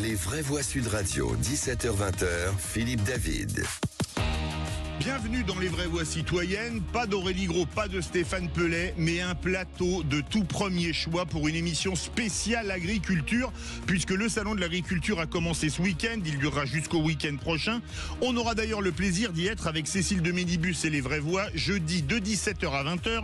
Les vraies voix Sud Radio, 17h-20h, Philippe David. Bienvenue dans les vraies voix citoyennes, pas d'Aurélie Gros, pas de Stéphane Pellet, mais un plateau de tout premier choix pour une émission spéciale agriculture, puisque le salon de l'agriculture a commencé ce week-end, il durera jusqu'au week-end prochain. On aura d'ailleurs le plaisir d'y être avec Cécile de Ménibus et les vraies voix, jeudi de 17h à 20h,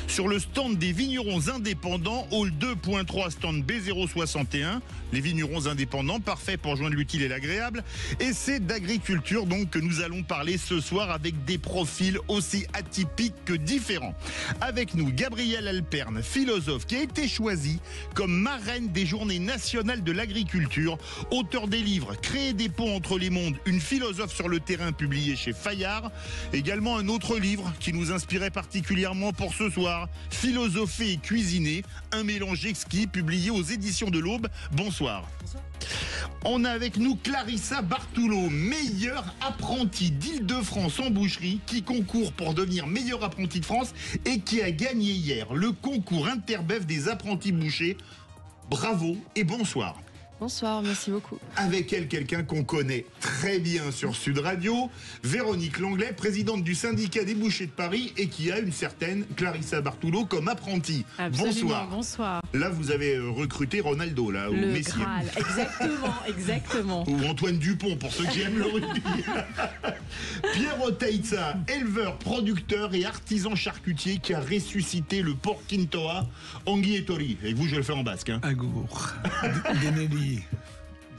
sur le stand des vignerons indépendants, hall 2.3, stand B061, les vignerons indépendants, parfait pour joindre l'utile et l'agréable, et c'est d'agriculture donc que nous allons parler ce soir avec des profils aussi atypiques que différents. Avec nous, Gabrielle Alperne, philosophe qui a été choisie comme marraine des Journées nationales de l'agriculture, auteur des livres Créer des ponts entre les mondes, une philosophe sur le terrain publié chez Fayard, également un autre livre qui nous inspirait particulièrement pour ce soir, Philosopher et cuisiner, un mélange exquis publié aux éditions de l'Aube. Bonsoir. Bonsoir. On a avec nous Clarissa Bartoulot, meilleure apprentie d'Île-de-France en boucherie, qui concourt pour devenir meilleure apprentie de France et qui a gagné hier le concours Interbev des apprentis bouchers. Bravo et bonsoir. Bonsoir, merci beaucoup. Avec elle, quelqu'un qu'on connaît très bien sur Sud Radio, Véronique Langlais, présidente du syndicat des bouchers de Paris et qui a une certaine Clarissa Bartoulot comme apprentie. Absolument, bonsoir. Là, vous avez recruté Ronaldo, là, ou Messi. Le Graal, exactement. Ou Antoine Dupont, pour ceux qui aiment le rugby. Pierre Oteitza, éleveur, producteur et artisan charcutier qui a ressuscité le porc Quintoa, Angui et Tori. Et vous, je vais le faire en basque. Agour. Denelli.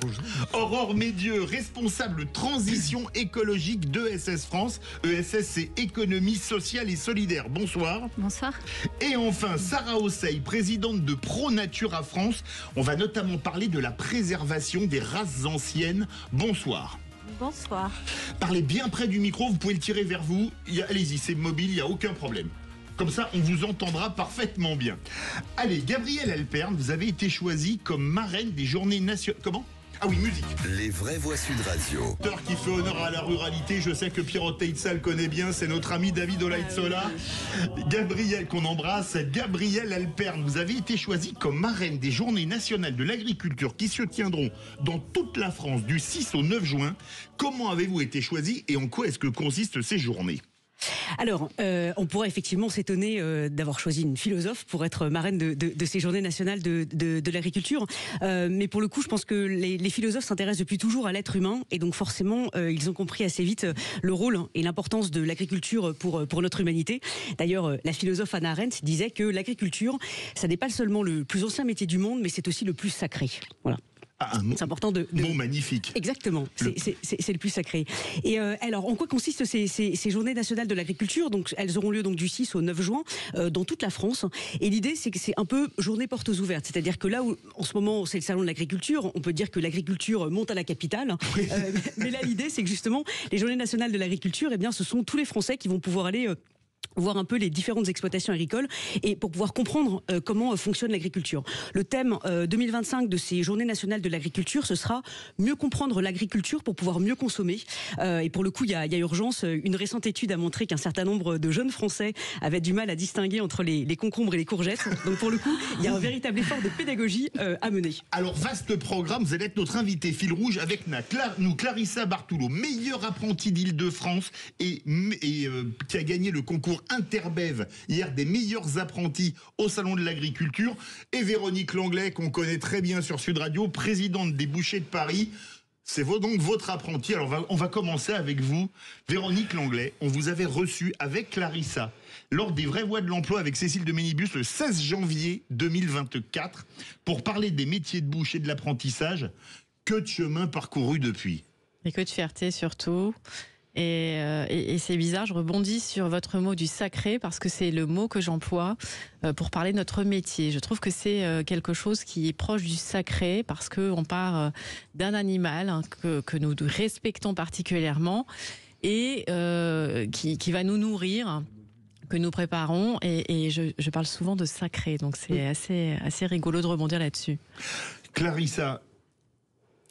Bonjour. Aurore Médieux, responsable transition écologique d'ESS France. ESS, c'est économie sociale et solidaire. Bonsoir. Bonsoir. Et enfin, Sarah Osseille, présidente de Pro Natura France. On va notamment parler de la préservation des races anciennes. Bonsoir. Bonsoir. Parlez bien près du micro, vous pouvez le tirer vers vous. Allez-y, c'est mobile, il n'y a aucun problème. Comme ça, on vous entendra parfaitement bien. Allez, Gabrielle Alperne, vous avez été choisie comme marraine des Journées nationales... Comment ? Ah oui, musique. Les vraies voix Sud Radio. Qui fait honneur à la ruralité, je sais que Pierre Oteitza le connaît bien, c'est notre ami David Olaïtzola. Gabrielle, qu'on embrasse, Gabrielle Alperne, vous avez été choisie comme marraine des Journées nationales de l'agriculture qui se tiendront dans toute la France du 6 au 9 juin. Comment avez-vous été choisie et en quoi est-ce que consistent ces journées ? Alors, on pourrait effectivement s'étonner d'avoir choisi une philosophe pour être marraine de ces Journées nationales de l'agriculture. Mais pour le coup, je pense que les philosophes s'intéressent depuis toujours à l'être humain. Et donc forcément, ils ont compris assez vite le rôle et l'importance de l'agriculture pour notre humanité. D'ailleurs, la philosophe Hannah Arendt disait que l'agriculture, ça n'est pas seulement le plus ancien métier du monde, mais c'est aussi le plus sacré. Voilà. C'est important de... Mot magnifique. Exactement, c'est le plus sacré. Et alors, en quoi consistent ces Journées nationales de l'agriculture ? Donc, elles auront lieu donc du 6 au 9 juin dans toute la France. Et l'idée, c'est que c'est un peu journée portes ouvertes. C'est-à-dire que là où, en ce moment, c'est le salon de l'agriculture, on peut dire que l'agriculture monte à la capitale. Oui. Mais là, l'idée, c'est que justement, les Journées nationales de l'agriculture, eh bien, ce sont tous les Français qui vont pouvoir aller... voir un peu les différentes exploitations agricoles et pour pouvoir comprendre comment fonctionne l'agriculture. Le thème 2025 de ces Journées nationales de l'agriculture, ce sera mieux comprendre l'agriculture pour pouvoir mieux consommer. Et pour le coup, il y a urgence. Une récente étude a montré qu'un certain nombre de jeunes Français avaient du mal à distinguer entre les concombres et les courgettes. Donc pour le coup, il y a un véritable effort de pédagogie à mener. Alors, vaste programme, vous allez être notre invité fil rouge avec nous, Clarissa Bartoulot, meilleure apprentie d'Île-de-France et qui a gagné le concours Interbev, hier des meilleurs apprentis au salon de l'agriculture, et Véronique Langlais, qu'on connaît très bien sur Sud Radio, présidente des bouchers de Paris. C'est donc votre apprenti. Alors on va commencer avec vous, Véronique Langlais. On vous avait reçu avec Clarissa lors des vraies voix de l'emploi avec Cécile de Ménibus le 16 janvier 2024 pour parler des métiers de bouche et de l'apprentissage. Que de chemin parcouru depuis. Et que de fierté surtout. Et c'est bizarre, je rebondis sur votre mot du sacré parce que c'est le mot que j'emploie pour parler de notre métier. Je trouve que c'est quelque chose qui est proche du sacré parce qu'on part d'un animal que nous respectons particulièrement et qui va nous nourrir, que nous préparons et je parle souvent de sacré, donc c'est assez rigolo de rebondir là-dessus. Clarissa,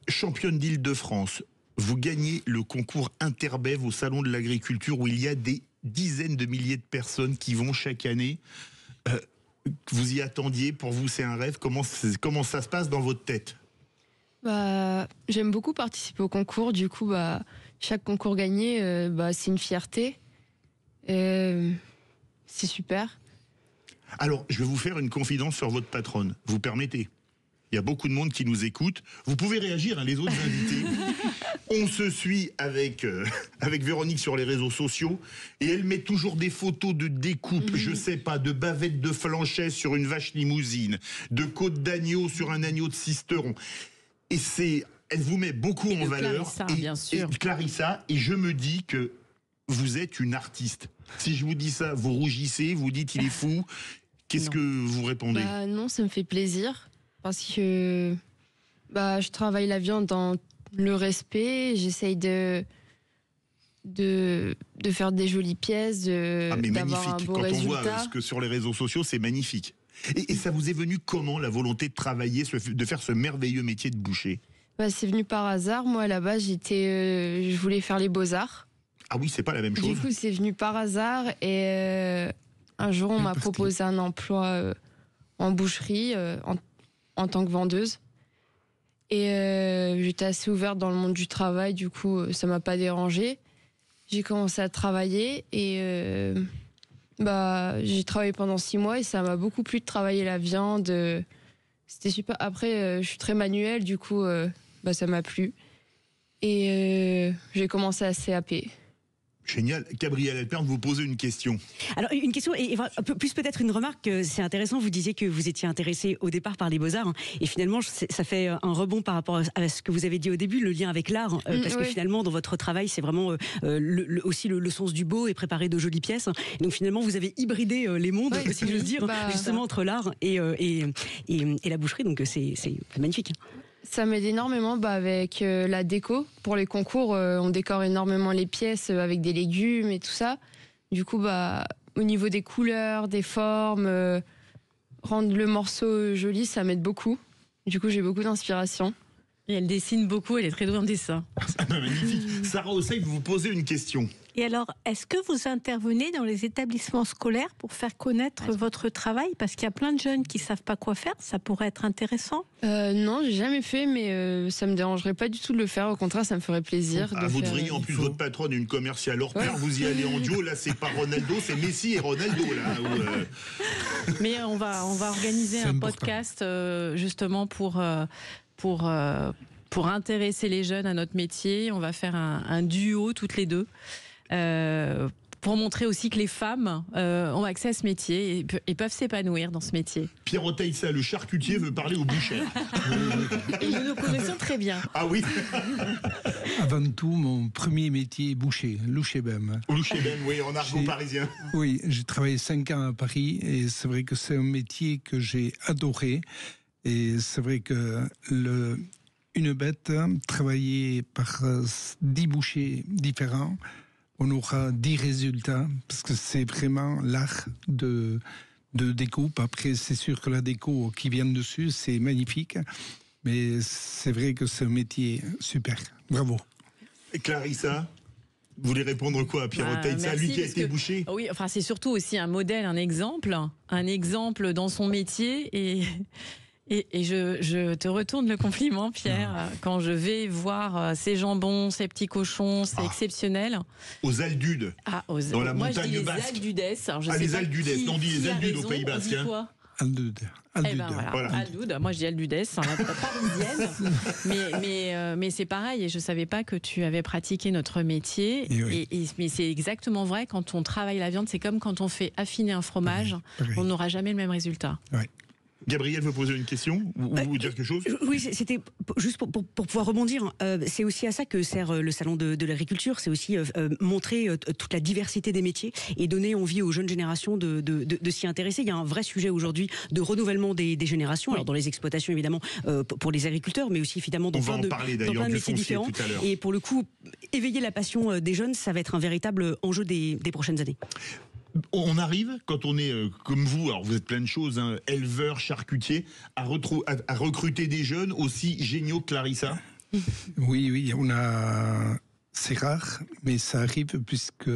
championne d'Île-de-France, vous gagnez le concours Interbev au Salon de l'Agriculture où il y a des dizaines de milliers de personnes qui vont chaque année. Vous y attendiez, pour vous c'est un rêve. Comment ça se passe dans votre tête ? J'aime beaucoup participer au concours. Du coup, chaque concours gagné, c'est une fierté. C'est super. Alors, je vais vous faire une confidence sur votre patronne. Vous permettez? Il y a beaucoup de monde qui nous écoute. Vous pouvez réagir, hein, les autres invités. On se suit avec Véronique sur les réseaux sociaux et elle met toujours des photos de découpe, je sais pas, de bavettes de flanchet sur une vache limousine, de côte d'agneau sur un agneau de Sisteron. Et elle vous met beaucoup en valeur. Clarissa, bien sûr. Et Clarissa, et je me dis que vous êtes une artiste. Si je vous dis ça, vous rougissez, vous dites il est fou. Qu'est-ce que vous répondez? Non, ça me fait plaisir. Parce que je travaille la viande dans le respect, j'essaye de faire des jolies pièces, d'avoir un beau Quand résultat. on voit ce que sur les réseaux sociaux, c'est magnifique. Et ça vous est venu comment, la volonté de travailler, de faire ce merveilleux métier de boucher? C'est venu par hasard. Moi, à la base, je voulais faire les beaux-arts. Ah oui, c'est pas la même chose. Du coup, c'est venu par hasard et un jour, on m'a proposé un emploi en boucherie, en tant que vendeuse. Et j'étais assez ouverte dans le monde du travail, du coup, ça m'a pas dérangée. J'ai commencé à travailler et j'ai travaillé pendant 6 mois et ça m'a beaucoup plu de travailler la viande. C'était super. Après, je suis très manuelle, du coup, ça m'a plu. Et j'ai commencé à CAP. Génial. Gabrielle Alperne, vous posez une question. Alors, une question, et plus peut-être une remarque, c'est intéressant, vous disiez que vous étiez intéressé au départ par les beaux-arts, hein, et finalement, ça fait un rebond par rapport à ce que vous avez dit au début, le lien avec l'art, parce que finalement, dans votre travail, c'est vraiment aussi le sens du beau et préparer de jolies pièces. Et donc finalement, vous avez hybridé les mondes, si j'ose dire, justement entre l'art et la boucherie, donc c'est magnifique. Ça m'aide énormément avec la déco. Pour les concours, on décore énormément les pièces avec des légumes et tout ça. Du coup, au niveau des couleurs, des formes, rendre le morceau joli, ça m'aide beaucoup. Du coup, j'ai beaucoup d'inspiration. Et elle dessine beaucoup, elle est très douée en dessin. Magnifique. Sarah Ossey, vous posez une question. Et alors, est-ce que vous intervenez dans les établissements scolaires pour faire connaître votre travail? Parce qu'il y a plein de jeunes qui ne savent pas quoi faire, ça pourrait être intéressant. Non, j'ai jamais fait, mais ça me dérangerait pas du tout de le faire. Au contraire, ça me ferait plaisir. Vous devriez, en plus, votre patronne, une commerciale hors pair, vous y allez en duo. Là, c'est pas Ronaldo, c'est Messi et Ronaldo. Là, Mais on va organiser un podcast justement pour intéresser les jeunes à notre métier. On va faire un duo toutes les deux. Pour montrer aussi que les femmes ont accès à ce métier et peuvent s'épanouir dans ce métier. Pierre Oteissa, le charcutier, veut parler aux bouchères. Et nous nous connaissons très bien. Ah oui. Avant tout, mon premier métier est boucher, louchébem. Louchébem, oui, en argot parisien. Oui, j'ai travaillé 5 ans à Paris et c'est vrai que c'est un métier que j'ai adoré. Et c'est vrai que une bête travaillée par 10 bouchers différents, on aura 10 résultats, parce que c'est vraiment l'art de découpe. Après, c'est sûr que la déco qui vient dessus, c'est magnifique, mais c'est vrai que c'est un métier super. Bravo. Et Clarissa, vous voulez répondre quoi à Pierre Oteissa, lui qui a été boucher? Oui, enfin, c'est surtout aussi un modèle, un exemple dans son métier et je te retourne le compliment, Pierre. Quand je vais voir ces jambons, ces petits cochons, c'est exceptionnel. Aux Aldudes, dans la montagne basque. Aldudes. Les Aldudes, on dit les Aldudes au Pays Basque. Aldudes. Aldudes. Moi, je dis Aldudes, parisienne. mais c'est pareil, et je ne savais pas que tu avais pratiqué notre métier. Mais c'est exactement vrai, quand on travaille la viande, c'est comme quand on fait affiner un fromage, on n'aura jamais le même résultat. Oui. Gabrielle veut poser une question ou dire quelque chose? Oui, c'était juste pour pouvoir rebondir. C'est aussi à ça que sert le salon de l'agriculture. C'est aussi montrer toute la diversité des métiers et donner envie aux jeunes générations de s'y intéresser. Il y a un vrai sujet aujourd'hui de renouvellement des générations. Alors dans les exploitations évidemment pour les agriculteurs, mais aussi évidemment dans plein de métiers différents. Et pour le coup, éveiller la passion des jeunes, ça va être un véritable enjeu des prochaines années. On arrive, quand on est comme vous, alors vous êtes plein de choses, hein, éleveur, charcutier, à recruter des jeunes aussi géniaux que Clarissa? Oui, c'est rare, mais ça arrive puisque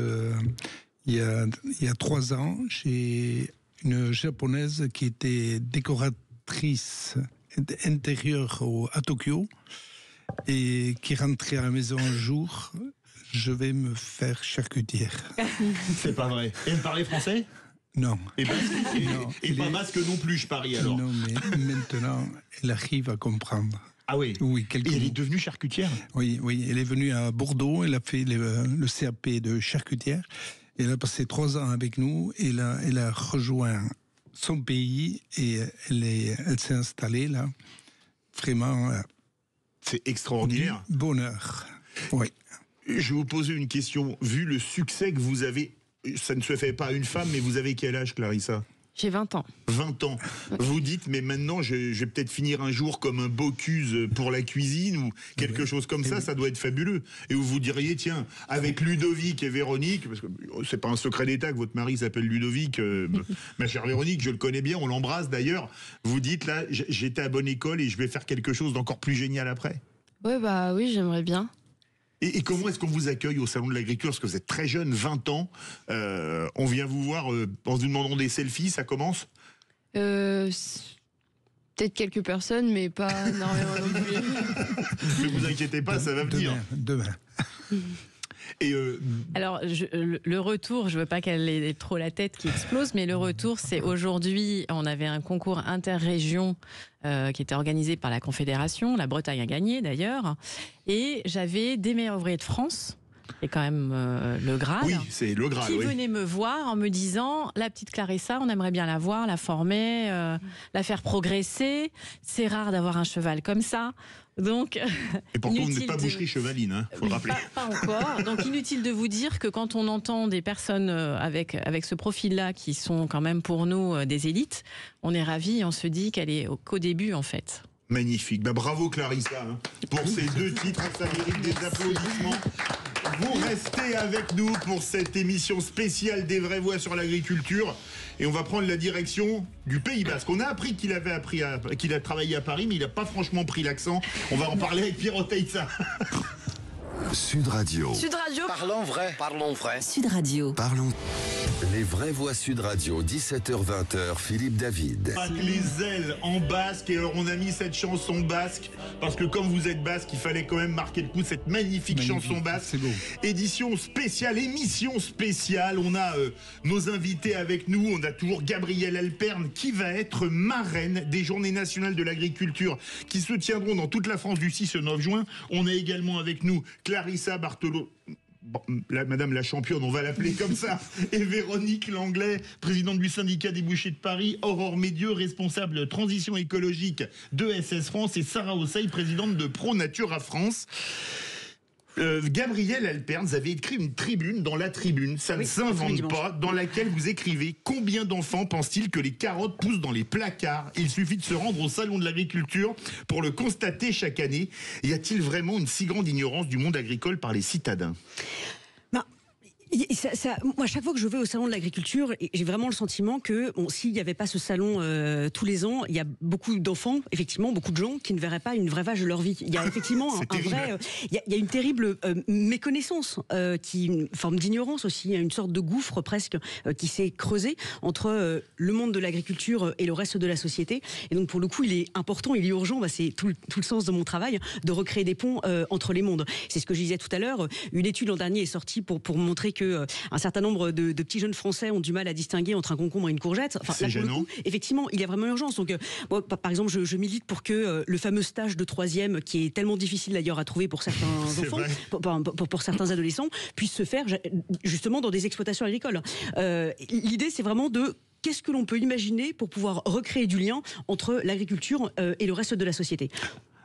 il y a 3 ans, j'ai une japonaise qui était décoratrice intérieur à Tokyo et qui rentrait à la maison un jour. Je vais me faire charcutière. C'est pas vrai. Et elle parlait français ? Non. Et pas basque non plus, je parie alors. Non, mais maintenant, elle arrive à comprendre. Ah oui. Oui, Et elle est devenue charcutière ? Oui, elle est venue à Bordeaux, elle a fait le CAP de charcutière. Elle a passé 3 ans avec nous, et elle a rejoint son pays et elle s'est installée là. Vraiment. C'est extraordinaire. Bonheur. Oui. Je vais vous poser une question. Vu le succès que vous avez, ça ne se fait pas à une femme, mais vous avez quel âge, Clarissa ? J'ai 20 ans. 20 ans. Vous dites, mais maintenant, je vais peut-être finir un jour comme un Bocuse pour la cuisine ou quelque chose comme ça, ça doit être fabuleux. Et vous vous diriez, tiens, avec Ludovic et Véronique, parce que c'est pas un secret d'État que votre mari s'appelle Ludovic, ma chère Véronique, je le connais bien, on l'embrasse d'ailleurs. Vous dites, là, j'étais à bonne école et je vais faire quelque chose d'encore plus génial après. Ouais, bah oui, j'aimerais bien. Et comment est-ce qu'on vous accueille au Salon de l'Agriculture ? Parce que vous êtes très jeune, 20 ans. On vient vous voir en vous demandant des selfies, ça commence ? Peut-être quelques personnes, mais pas énormément non plus. Ne vous inquiétez pas, ça va venir. Demain. Et Alors, le retour, je veux pas qu'elle ait trop la tête qui explose, mais le retour, c'est aujourd'hui, on avait un concours interrégion qui était organisé par la Confédération, la Bretagne a gagné d'ailleurs, et j'avais des meilleurs ouvriers de France, et quand même le Graal. oui, c'est le Graal. Qui Oui. venait me voir en me disant, la petite Clarissa, on aimerait bien la voir, la former, la faire progresser. C'est rare d'avoir un cheval comme ça. Donc, Et pourtant, vous n'êtes inutile pas de- boucherie chevaline, hein, faut le rappeler. Pas encore. Donc inutile de vous dire que quand on entend des personnes avec ce profil-là qui sont quand même pour nous des élites, on est ravis et on se dit qu'elle est qu'au début en fait. Magnifique. Bah, bravo Clarissa hein, pour ces 2 titres. Ça mérite des applaudissements. Vous restez avec nous pour cette émission spéciale des vraies voix sur l'agriculture. Et on va prendre la direction du Pays Basque. On a appris qu'il a travaillé à Paris, mais il n'a pas franchement pris l'accent. On va en parler avec Pierre Oteiza. Sud Radio. Sud Radio. Parlons vrai. Parlons vrai. Sud Radio. Parlons. Les vraies voix Sud Radio, 17h-20h, Philippe David. Les ailes en basque. Et alors on a mis cette chanson basque parce que comme vous êtes basque, il fallait quand même marquer le coup de cette magnifique chanson basque. C'est beau. Édition spéciale, émission spéciale. On a nos invités avec nous. On a toujours Gabrielle Alperne qui va être marraine des Journées nationales de l'agriculture qui se tiendront dans toute la France du 6 au 9 juin. On a également avec nous Clarissa Barthelot. Bon, Madame la championne, on va l'appeler comme ça, et Véronique Langlais, présidente du syndicat des bouchers de Paris, Aurore Médieux, responsable transition écologique de SS France, et Sarah Osseil, présidente de Pro Natura France. Gabrielle Alperne, vous avez écrit une tribune dans La Tribune, ça ne s'invente pas, dans laquelle vous écrivez « Combien d'enfants pensent-ils que les carottes poussent dans les placards ? Il suffit de se rendre au Salon de l'Agriculture pour le constater chaque année. Y a-t-il vraiment une si grande ignorance du monde agricole par les citadins ?» Moi, chaque fois que je vais au salon de l'agriculture, j'ai vraiment le sentiment que s'il n'y avait pas ce salon tous les ans, il y a beaucoup d'enfants, effectivement, beaucoup de gens qui ne verraient pas une vraie vache de leur vie. Il y a effectivement il y a une terrible méconnaissance, une forme d'ignorance aussi, une sorte de gouffre presque qui s'est creusé entre le monde de l'agriculture et le reste de la société. Et donc pour le coup, il est important, il est urgent, c'est tout le sens de mon travail, de recréer des ponts entre les mondes. C'est ce que je disais tout à l'heure. Une étude l'an dernier est sortie pour montrer que un certain nombre de petits jeunes Français ont du mal à distinguer entre un concombre et une courgette. Enfin, c'est gênant. coup, effectivement, il y a vraiment urgence. Donc, moi, par exemple, je milite pour que le fameux stage de 3e, qui est tellement difficile d'ailleurs à trouver pour certains enfants, pour certains adolescents, puisse se faire justement dans des exploitations agricoles. L'idée, c'est vraiment de qu'est-ce que l'on peut imaginer pour pouvoir recréer du lien entre l'agriculture et le reste de la société.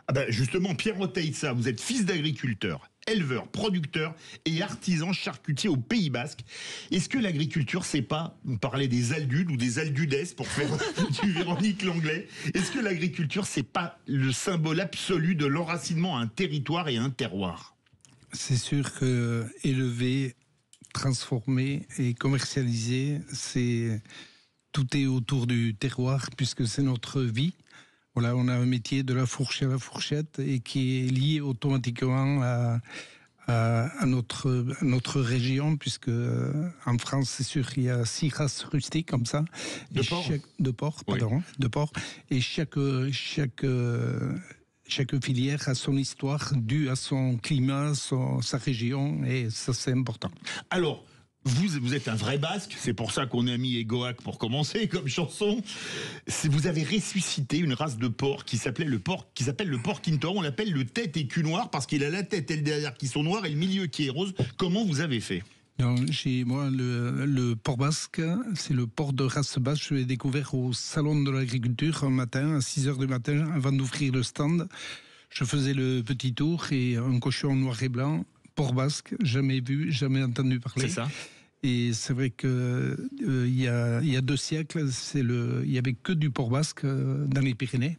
Ah ben justement, Pierre Oteiza, vous êtes fils d'agriculteur, éleveur, producteur et artisan charcutier au Pays Basque. Est-ce que l'agriculture, c'est pas, on parlait des aldudes ou des aldudes pour faire du Véronique Langlais, est-ce que l'agriculture, c'est pas le symbole absolu de l'enracinement à un territoire et à un terroir ? C'est sûr que élever, transformer et commercialiser, tout est autour du terroir puisque c'est notre vie. Voilà, on a un métier de la fourche à la fourchette et qui est lié automatiquement à notre région, puisque en France, c'est sûr, il y a 6 races rustiques comme ça. De porc. De porc. Et chaque filière a son histoire due à son climat, sa région, et ça, c'est important. Alors, vous êtes un vrai basque, c'est pour ça qu'on a mis Egoac pour commencer comme chanson. Vous avez ressuscité une race de porc qui s'appelle le porc Quintor. On l'appelle le tête et cul noir parce qu'il a la tête et le derrière qui sont noirs et le milieu qui est rose. Comment vous avez fait ? Donc, moi, le porc basque, c'est le porc de race basque. Je l'ai découvert au salon de l'agriculture un matin, à 6h du matin, avant d'ouvrir le stand. Je faisais le petit tour et un cochon noir et blanc, porc basque, jamais vu, jamais entendu parler. C'est ça. Et c'est vrai que il y a 2 siècles, il y avait que du porc basque dans les Pyrénées,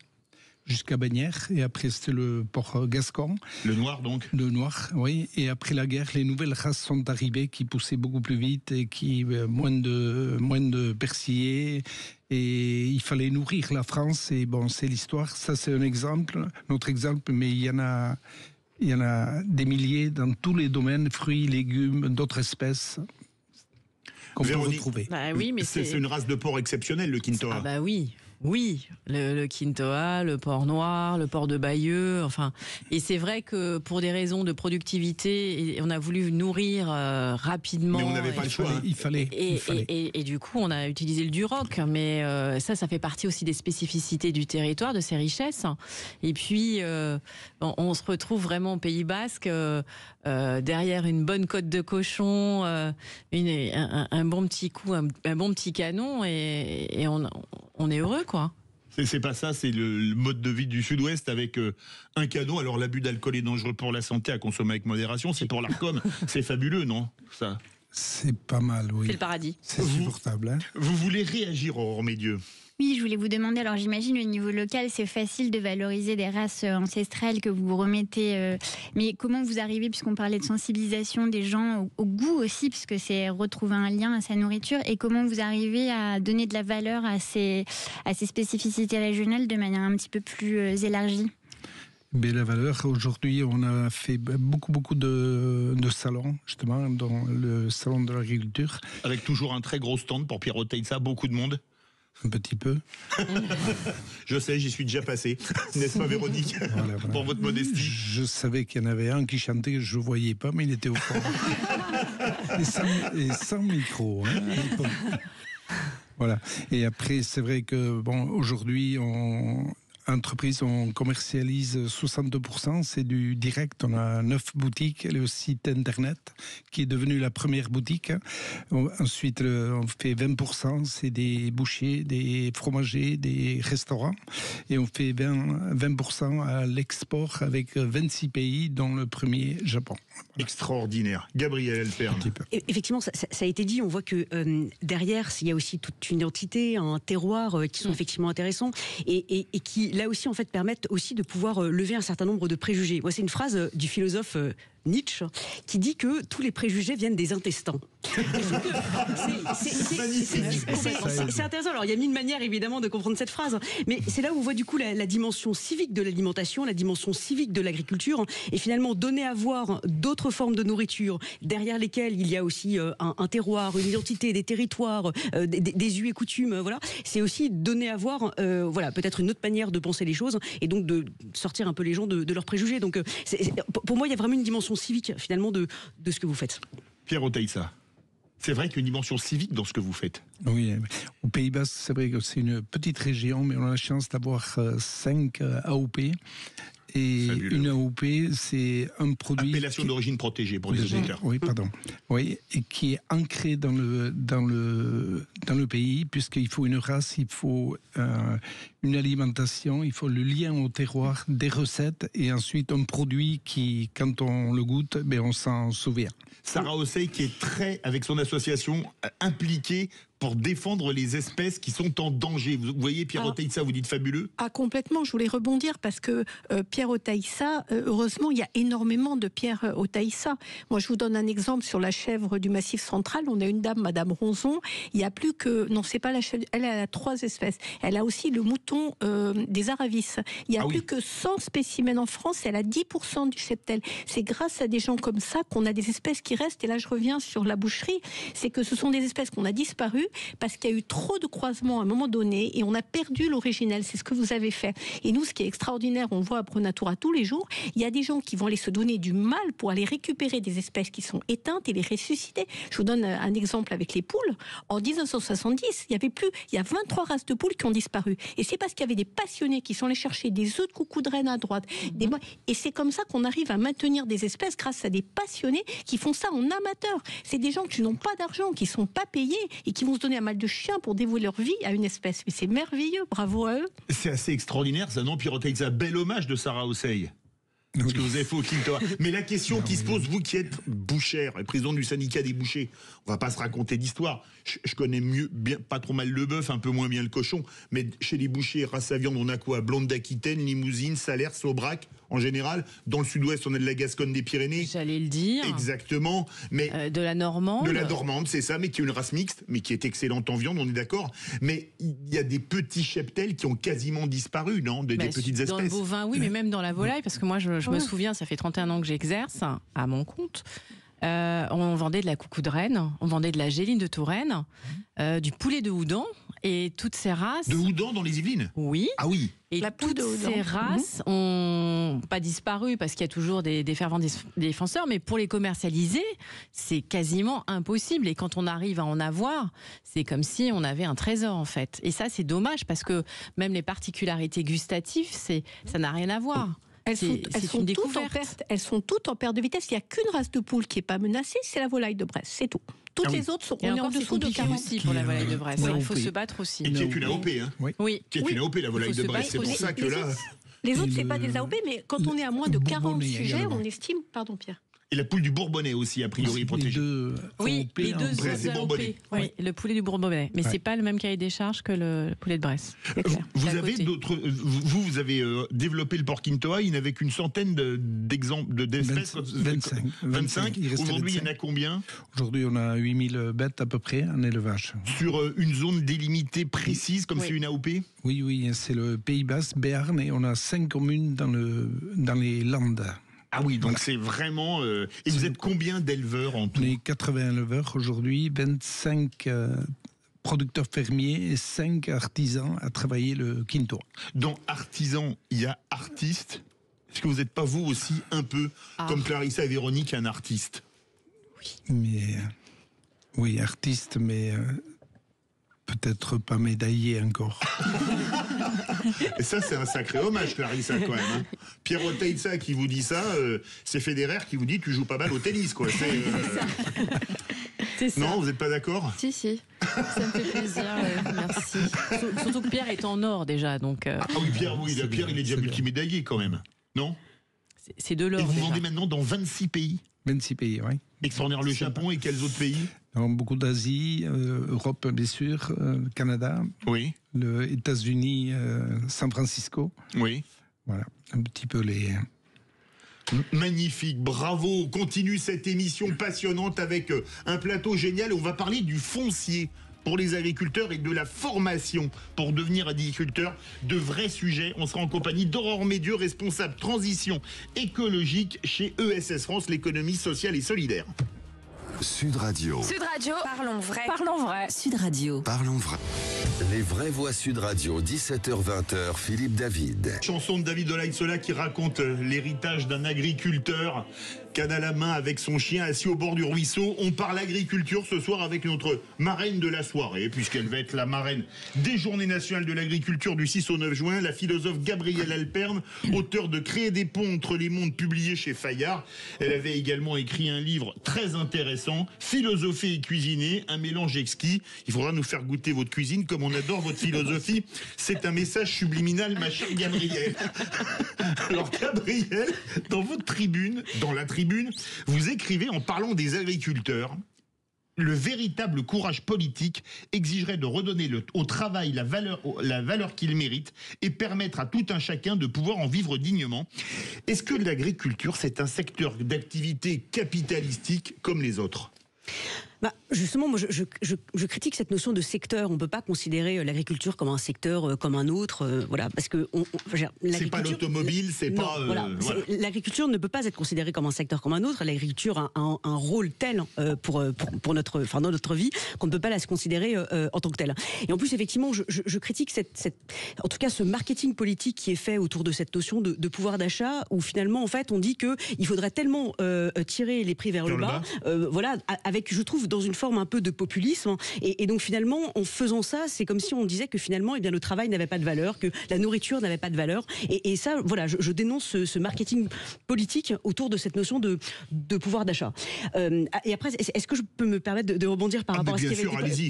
jusqu'à Bagnères, et après c'était le porc gascon. Le noir donc. Le noir, oui. Et après la guerre, les nouvelles races sont arrivées qui poussaient beaucoup plus vite et qui moins de persillés. Et il fallait nourrir la France. Et bon, c'est l'histoire. Ça, c'est un exemple, notre exemple, mais il y en a des milliers dans tous les domaines, fruits, légumes, d'autres espèces qu'on peut retrouver. Bah oui, mais c'est une race de porc exceptionnelle, le Quintoa. Ah bah oui. Oui, le Quintoa, le porc noir, le porc de Bayeux, enfin, et c'est vrai que pour des raisons de productivité, on a voulu nourrir rapidement. Mais on n'avait pas le choix. Il fallait. Et du coup, on a utilisé le Duroc, mais ça fait partie aussi des spécificités du territoire, de ses richesses. Et puis, on se retrouve vraiment au Pays Basque, derrière une bonne côte de cochon, un bon petit coup, un bon petit canon, et on est heureux, quoi. C'est pas ça, c'est le mode de vie du Sud-Ouest avec un cadeau. Alors l'abus d'alcool est dangereux pour la santé, à consommer avec modération. C'est pour l'ARCOM. C'est fabuleux, non ça? C'est pas mal, oui. C'est le paradis. C'est supportable. Hein. Vous voulez réagir, Aurore Médieux? Oui, je voulais vous demander, alors j'imagine au niveau local, c'est facile de valoriser des races ancestrales que vous remettez, mais comment vous arrivez, puisqu'on parlait de sensibilisation des gens au goût aussi, puisque c'est retrouver un lien à sa nourriture, et comment vous arrivez à donner de la valeur à ces spécificités régionales de manière un petit peu plus élargie? Mais la valeur, aujourd'hui, on a fait beaucoup de salons, justement, dans le salon de l'agriculture. Avec toujours un très gros stand pour piroter ça, beaucoup de monde. Un petit peu. Je sais, j'y suis déjà passé. N'est-ce pas, Véronique? Voilà. Pour votre modestie. Je savais qu'il y en avait un qui chantait, je ne voyais pas, mais il était au fond. et sans micro. Hein, voilà. Et après, c'est vrai que, bon, aujourd'hui, entreprise, on commercialise 62%, c'est du direct. On a 9 boutiques et le site internet qui est devenu la première boutique. Ensuite, on fait 20%, c'est des bouchers, des fromagers, des restaurants. Et on fait 20% à l'export avec 26 pays, dont le premier, Japon. Voilà. Extraordinaire. Gabriel Elpern. Effectivement, ça a été dit, on voit que derrière, il y a aussi toute une identité, un terroir qui sont effectivement intéressants et qui, là aussi, en fait, permettent aussi de pouvoir lever un certain nombre de préjugés. Moi, c'est une phrase du philosophe Nietzsche qui dit que tous les préjugés viennent des intestins. C'est intéressant. Alors, il y a mille manières, évidemment, de comprendre cette phrase, mais c'est là où on voit du coup la dimension civique de l'alimentation, la dimension civique de l'agriculture, et finalement donner à voir d'autres formes de nourriture, derrière lesquelles il y a aussi un terroir, une identité, des territoires, des us et coutumes, voilà. C'est aussi donner à voir, voilà, peut-être une autre manière de penser les choses, et donc de sortir un peu les gens de leurs préjugés. Donc, pour moi, il y a vraiment une dimension civique, finalement, de ce que vous faites. Pierre Oteïssa, c'est vrai qu'il y a une dimension civique dans ce que vous faites. Oui, au Pays Basque, c'est vrai que c'est une petite région, mais on a la chance d'avoir 5 AOP. Et fabuleux. Une AOP, c'est un produit... Appellation d'origine protégée pour les auditeurs. Oui, pardon. Oui, et qui est ancré dans le pays, puisqu'il faut une race, il faut une alimentation, il faut le lien au terroir, des recettes, et ensuite un produit qui, quand on le goûte, on s'en souvient. Sarah Ossey, qui est avec son association, impliquée pour défendre les espèces qui sont en danger. Vous voyez, Pierre Otaïssa, vous dites fabuleux. Ah, complètement. Je voulais rebondir parce que Pierre Otaïssa, heureusement, il y a énormément de Pierre Otaïssa. Moi, je vous donne un exemple sur la chèvre du Massif central. On a une dame, Madame Ronzon. Il n'y a plus que... Non, c'est pas la chèvre. Elle a 3 espèces. Elle a aussi le mouton des Aravis. Il n'y a plus que 100 spécimens en France. Elle a 10% du cheptel. C'est grâce à des gens comme ça qu'on a des espèces qui restent. Et là, je reviens sur la boucherie. C'est que ce sont des espèces qu'on a disparues parce qu'il y a eu trop de croisements à un moment donné et on a perdu l'originel. C'est ce que vous avez fait. Et nous, ce qui est extraordinaire, on le voit à Pronatura tous les jours, il y a des gens qui vont aller se donner du mal pour aller récupérer des espèces qui sont éteintes et les ressusciter. Je vous donne un exemple avec les poules. En 1970, il y a 23 races de poules qui ont disparu. Et c'est parce qu'il y avait des passionnés qui sont allés chercher des œufs de coucou de reine à droite. Et c'est comme ça qu'on arrive à maintenir des espèces grâce à des passionnés qui font ça en amateur. C'est des gens qui n'ont pas d'argent, qui ne sont pas payés et qui vont se donner un mal de chien pour dévouer leur vie à une espèce. Mais c'est merveilleux, bravo à eux. C'est assez extraordinaire, ça, non, Pierre Otaïssa? Bel hommage de Sarah Osei. Ce que vous avez fait au Quintoa. Mais la question qui se pose, vous qui êtes bouchère et président du syndicat des bouchers, on va pas se raconter d'histoire. Je connais pas trop mal le bœuf, un peu moins bien le cochon, mais chez les bouchers, race à viande, on a quoi? Blonde d'Aquitaine, Limousine, Salers, Aubrac, en général. Dans le sud-ouest, on a de la Gascogne des Pyrénées. J'allais le dire. Exactement. Mais de la Normande. De la Normande, c'est ça, mais qui est une race mixte, mais qui est excellente en viande, on est d'accord. Mais il y a des petits cheptels qui ont quasiment disparu, non? Des petites espèces. Dans le bovin, oui, mais même dans la volaille, parce que moi, je me souviens, ça fait 31 ans que j'exerce à mon compte. On vendait de la coucou de Rennes, on vendait de la géline de Touraine, du poulet de Houdan et toutes ces races. De Houdan dans les Yvelines? Oui. Ah oui. Et toutes ces races ont pas disparu parce qu'il y a toujours des fervents défenseurs, mais pour les commercialiser, c'est quasiment impossible. Et quand on arrive à en avoir, c'est comme si on avait un trésor en fait. Et ça, c'est dommage parce que même les particularités gustatives, ça n'a rien à voir. Elles sont toutes en perte de vitesse. Il n'y a qu'une race de poule qui n'est pas menacée, c'est la volaille de Bresse, c'est tout. Toutes les autres sont en dessous de 40. aussi pour la volaille de Bresse. Il faut se battre aussi. Et qui est une AOP, hein? Oui. Qui est une AOP, la volaille de Bresse. C'est pour ça que là... Les autres, c'est pas des AOP, mais quand on est à moins de 40 sujets, on estime... Pardon, Pierre. Et la poule du Bourbonnais aussi, a priori, protégée. Oui, les deux AOP. Oui, le poulet du Bourbonnais. Mais c'est pas le même cahier des charges que le poulet de Bresse. Vous avez développé le porc Quintoa, il n'avait qu'une centaine d'espèces. 25. Aujourd'hui, il y en a combien? Aujourd'hui, on a 8000 bêtes à peu près en élevage. Sur une zone délimitée précise, comme c'est une AOP? Oui, c'est le Pays Basque, Béarn, et on a 5 communes dans les Landes. Ah oui, donc c'est vraiment... Et vous êtes combien d'éleveurs en tout? On est 80 éleveurs aujourd'hui, 25 producteurs fermiers et 5 artisans à travailler le Quintoa. Dans artisans, il y a artistes. Est-ce que vous n'êtes pas vous aussi un peu, comme Clarissa et Véronique, un artiste? Oui, artiste, mais... peut-être pas médaillé encore. Et ça, c'est un sacré hommage, Clarissa, quand même. Hein. Pierre Otaïssa qui vous dit ça, c'est Federer qui vous dit tu joues pas mal au tennis, quoi. C'est ça. Non, vous n'êtes pas d'accord? Si. Ça me fait plaisir, merci. Surtout que Pierre est en or déjà, donc... Ah oui, Pierre, il est déjà multimédaillé quand même, non? C'est de l'or. Et vous vendez maintenant dans 26 pays? 26 pays, oui. Extraordinaire. Le Japon et quels autres pays? Beaucoup d'Asie, Europe bien sûr, Canada, oui. Les États-Unis, San Francisco. Oui. Voilà, un petit peu les... Magnifique, bravo. On continue cette émission passionnante avec un plateau génial. On va parler du foncier pour les agriculteurs et de la formation pour devenir agriculteur, de vrais sujets. On sera en compagnie d'Aurore Médieux, responsable transition écologique chez ESS France, l'économie sociale et solidaire. Sud Radio. Sud Radio, parlons vrai. Parlons vrai. Sud Radio. Parlons vrai. Les vraies voix Sud Radio, 17h-20h, Philippe David. Chanson de David Olaïsola qui raconte l'héritage d'un agriculteur, canne à la main avec son chien assis au bord du ruisseau. On parle agriculture ce soir avec notre marraine de la soirée, puisqu'elle va être la marraine des Journées nationales de l'agriculture du 6 au 9 juin, la philosophe Gabrielle Alperne, auteure de Créer des ponts entre les mondes, publié chez Fayard. Elle avait également écrit un livre très intéressant, Philosopher et cuisiner, un mélange exquis. Il faudra nous faire goûter votre cuisine comme on adore votre philosophie. C'est un message subliminal, ma chère Gabrielle. Alors Gabrielle, dans votre tribune, dans la tribune, vous écrivez en parlant des agriculteurs. le véritable courage politique exigerait de redonner au travail la valeur qu'il mérite et permettre à tout un chacun de pouvoir en vivre dignement. Est-ce que l'agriculture, c'est un secteur d'activité capitalistique comme les autres ? Justement, moi, je critique cette notion de secteur. On ne peut pas considérer l'agriculture comme un secteur comme un autre, voilà, parce que c'est pas l'automobile, c'est pas. Voilà. L'agriculture ne peut pas être considérée comme un secteur comme un autre. L'agriculture a un rôle tel pour dans notre vie qu'on ne peut pas la se considérer en tant que telle. Et en plus, effectivement, je critique en tout cas, ce marketing politique qui est fait autour de cette notion de pouvoir d'achat, où finalement, en fait, on dit que il faudrait tellement tirer les prix vers le bas, voilà, avec, je trouve, dans une forme un peu de populisme, et donc finalement en faisant ça, c'est comme si on disait que finalement le travail n'avait pas de valeur, que la nourriture n'avait pas de valeur, et ça, voilà, je dénonce ce marketing politique autour de cette notion de pouvoir d'achat. Et après, est-ce que je peux me permettre de rebondir par rapport à ce qui avait été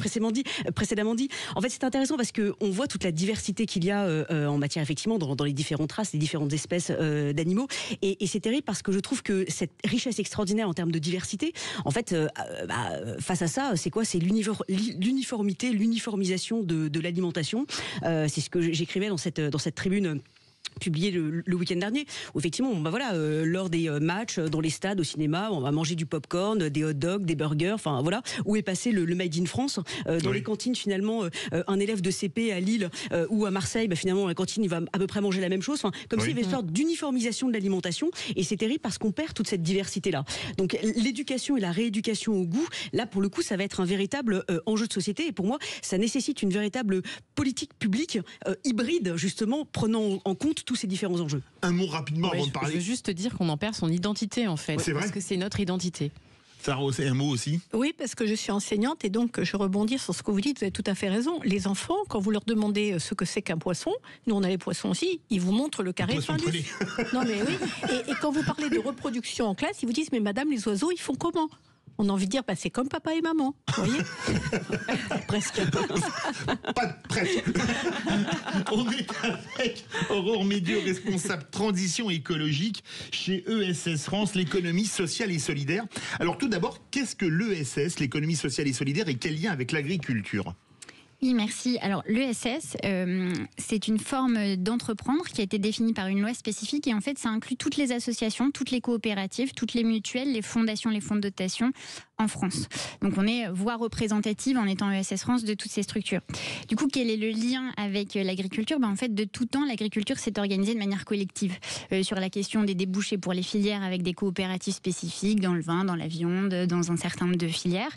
précédemment dit. En fait, c'est intéressant parce qu'on voit toute la diversité qu'il y a en matière, effectivement, dans les différentes races, les différentes espèces d'animaux, et c'est terrible parce que je trouve que cette richesse extraordinaire en termes de diversité, en fait, face à ça, c'est quoi ? C'est l'uniformité, l'uniformisation de l'alimentation. C'est ce que j'écrivais dans cette tribune publié le week-end dernier, où effectivement, lors des matchs, dans les stades, au cinéma, on va manger du popcorn, des hot dogs, des burgers, enfin voilà, où est passé le Made in France. Dans les cantines, finalement, un élève de CP à Lille ou à Marseille, finalement, la cantine, il va à peu près manger la même chose, comme s'il y avait une sorte d'uniformisation de l'alimentation, et c'est terrible parce qu'on perd toute cette diversité-là. Donc l'éducation et la rééducation au goût, là, pour le coup, ça va être un véritable enjeu de société, et pour moi, ça nécessite une véritable politique publique hybride, justement, prenant en compte tous ces différents enjeux. Un mot rapidement avant de parler. Je veux juste dire qu'on en perd son identité, en fait. C'est vrai ? Parce que c'est notre identité. Sarah, c'est un mot aussi ? Oui, parce que je suis enseignante et donc je rebondis sur ce que vous dites, vous avez tout à fait raison. Les enfants, quand vous leur demandez ce que c'est qu'un poisson, nous on a les poissons aussi, ils vous montrent le carré Findus. Non mais oui, et quand vous parlez de reproduction en classe, ils vous disent mais madame, les oiseaux, ils font comment ? On a envie de dire, c'est comme papa et maman, vous voyez. Presque. Pas presque. On est avec Aurore Médieux, responsable transition écologique chez ESS France, l'économie sociale et solidaire. Alors tout d'abord, qu'est-ce que l'ESS, l'économie sociale et solidaire, et quel lien avec l'agriculture ? Oui, merci. Alors, l'ESS, c'est une forme d'entreprendre qui a été définie par une loi spécifique et en fait, ça inclut toutes les associations, toutes les coopératives, toutes les mutuelles, les fondations, les fonds de dotation en France. Donc, on est voix représentative en étant ESS France de toutes ces structures. Du coup, quel est le lien avec l'agriculture ? En fait, de tout temps, l'agriculture s'est organisée de manière collective sur la question des débouchés pour les filières avec des coopératives spécifiques dans le vin, dans la viande, dans un certain nombre de filières,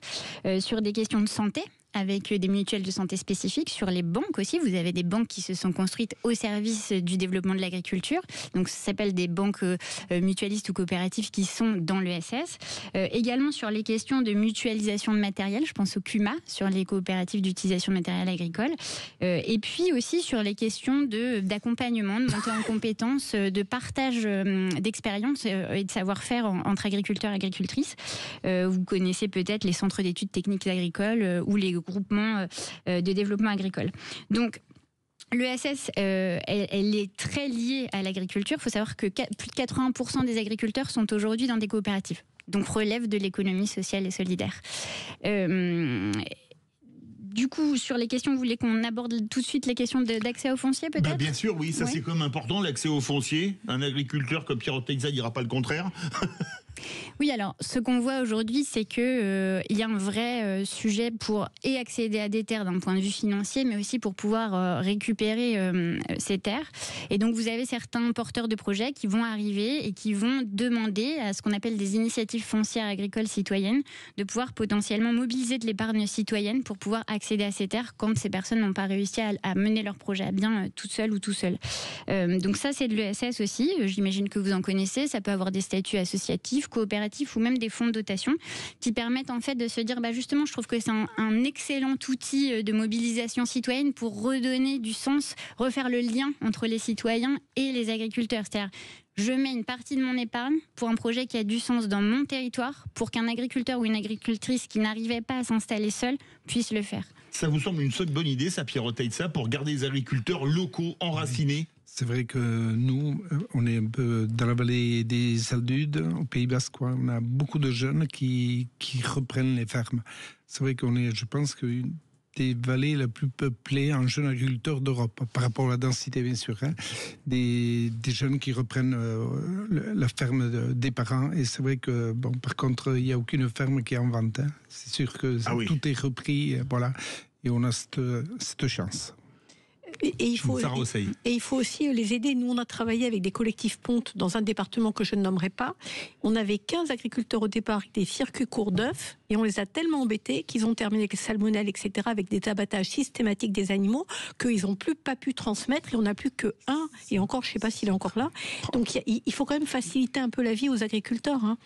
sur des questions de santé, avec des mutuelles de santé spécifiques, sur les banques aussi. Vous avez des banques qui se sont construites au service du développement de l'agriculture. Donc, ça s'appelle des banques mutualistes ou coopératives qui sont dans l'ESS. Également sur les questions de mutualisation de matériel, je pense au CUMA, sur les coopératives d'utilisation de matériel agricole. Et puis aussi sur les questions d'accompagnement, de montée en compétences, de partage d'expériences et de savoir-faire entre agriculteurs et agricultrices. Vous connaissez peut-être les centres d'études techniques agricoles ou les groupements de développement agricole. Donc, l'ESS, elle est très liée à l'agriculture. Il faut savoir que plus de 80% des agriculteurs sont aujourd'hui dans des coopératives, donc relèvent de l'économie sociale et solidaire. Du coup, sur les questions, vous voulez qu'on aborde tout de suite les questions d'accès au foncier, peut-être ? Bien sûr, oui, ça c'est comme important, l'accès au foncier. Un agriculteur comme Pierre Oteiza dira pas le contraire. Oui, alors ce qu'on voit aujourd'hui, c'est que il y a un vrai sujet pour accéder à des terres d'un point de vue financier, mais aussi pour pouvoir récupérer ces terres. Et donc vous avez certains porteurs de projets qui vont arriver et qui vont demander à ce qu'on appelle des initiatives foncières agricoles citoyennes de pouvoir potentiellement mobiliser de l'épargne citoyenne pour pouvoir accéder à ces terres quand ces personnes n'ont pas réussi à mener leur projet à bien toutes seules ou tout seul. Donc ça, c'est de l'ESS aussi. J'imagine que vous en connaissez. Ça peut avoir des statuts associatifs, coopératifs ou même des fonds de dotation qui permettent en fait de se dire justement, je trouve que c'est un excellent outil de mobilisation citoyenne pour redonner du sens, refaire le lien entre les citoyens et les agriculteurs. C'est-à-dire, je mets une partie de mon épargne pour un projet qui a du sens dans mon territoire pour qu'un agriculteur ou une agricultrice qui n'arrivait pas à s'installer seul puisse le faire. Ça vous semble une bonne idée, ça, Pierre Oteiza, pour garder les agriculteurs locaux enracinés ? C'est vrai que nous, on est un peu dans la vallée des Aldudes, au Pays Basque. On a beaucoup de jeunes qui reprennent les fermes. C'est vrai qu'on est, je pense, une des vallées les plus peuplées en jeunes agriculteurs d'Europe, par rapport à la densité, bien sûr. Des jeunes qui reprennent la ferme des parents. Et c'est vrai que, bon, par contre, il n'y a aucune ferme qui est en vente. C'est sûr que tout est repris, voilà. Et on a cette chance. Et il faut aussi les aider. Nous, on a travaillé avec des collectifs pontes dans un département que je ne nommerai pas. On avait 15 agriculteurs au départ avec des circuits courts d'œufs et on les a tellement embêtés qu'ils ont terminé avec les salmonelles, etc., avec des abattages systématiques des animaux qu'ils n'ont pas pu transmettre et on n'a plus que un. Et encore, je ne sais pas s'il est encore là. Donc il faut quand même faciliter un peu la vie aux agriculteurs.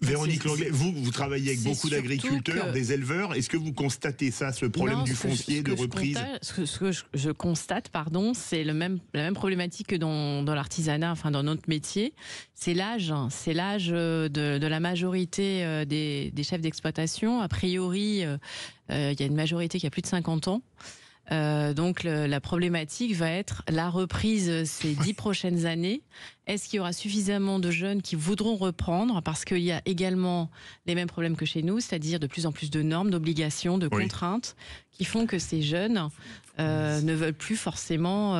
Véronique Langlais, vous travaillez avec beaucoup d'agriculteurs, des éleveurs. Est-ce que vous constatez ça, ce problème du foncier, de reprise ? Ce que je constate, c'est la même problématique que dans l'artisanat, enfin dans notre métier. C'est l'âge de la majorité des chefs d'exploitation. A priori, il y a une majorité qui a plus de 50 ans. Donc la problématique va être la reprise ces 10 prochaines années. Est-ce qu'il y aura suffisamment de jeunes qui voudront reprendre ? Parce qu'il y a également les mêmes problèmes que chez nous, c'est-à-dire de plus en plus de normes, d'obligations, de contraintes qui font que ces jeunes ne veulent plus forcément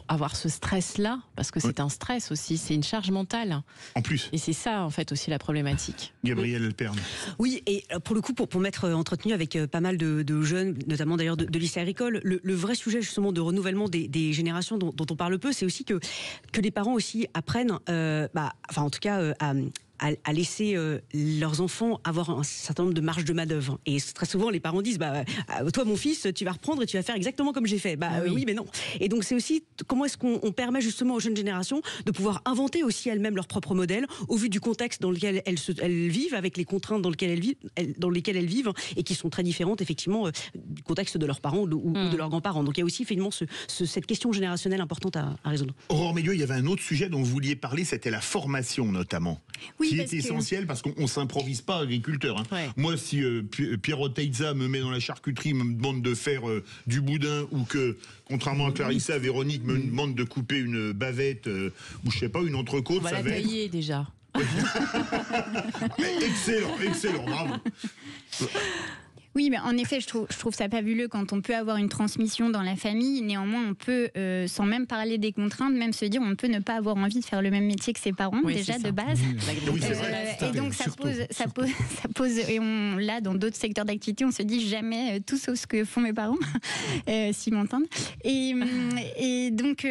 avoir ce stress-là, parce que c'est un stress aussi, c'est une charge mentale. En plus. Et c'est ça, en fait, aussi la problématique. Gabrielle Elperne. Oui, et pour le coup, pour m'être entretenu avec pas mal de jeunes, notamment d'ailleurs de lycée agricole, le vrai sujet justement de renouvellement des générations dont on parle peu, c'est aussi que les parents aussi apprennent, en tout cas, à laisser leurs enfants avoir un certain nombre de marges de manœuvre. Et très souvent, les parents disent toi, mon fils, tu vas reprendre et tu vas faire exactement comme j'ai fait. Oui, mais non. Et donc, c'est aussi comment est-ce qu'on permet justement aux jeunes générations de pouvoir inventer aussi elles-mêmes leur propre modèle au vu du contexte dans lequel elles vivent, avec les contraintes dans lesquelles elles vivent et qui sont très différentes, effectivement, du contexte de leurs parents ou de leurs grands-parents. Donc, il y a aussi, finalement, cette question générationnelle importante à résoudre. Aurore Méliot, il y avait un autre sujet dont vous vouliez parler, c'était la formation, notamment. Oui, qui est essentiel parce qu'on ne s'improvise pas agriculteur. Moi, si Pierrot Taïza me met dans la charcuterie, me demande de faire du boudin, ou que, contrairement à Clarissa, Véronique me demande de couper une bavette ou je sais pas, une entrecôte, on va la tailler déjà. Excellent, bravo. Oui, mais en effet, je trouve ça fabuleux quand on peut avoir une transmission dans la famille. Néanmoins, on peut, sans même parler des contraintes, même se dire on peut ne pas avoir envie de faire le même métier que ses parents, déjà de base. Et donc ça pose, et on là dans d'autres secteurs d'activité, on se dit jamais tout sauf ce que font mes parents, s'ils m'entendent. Et donc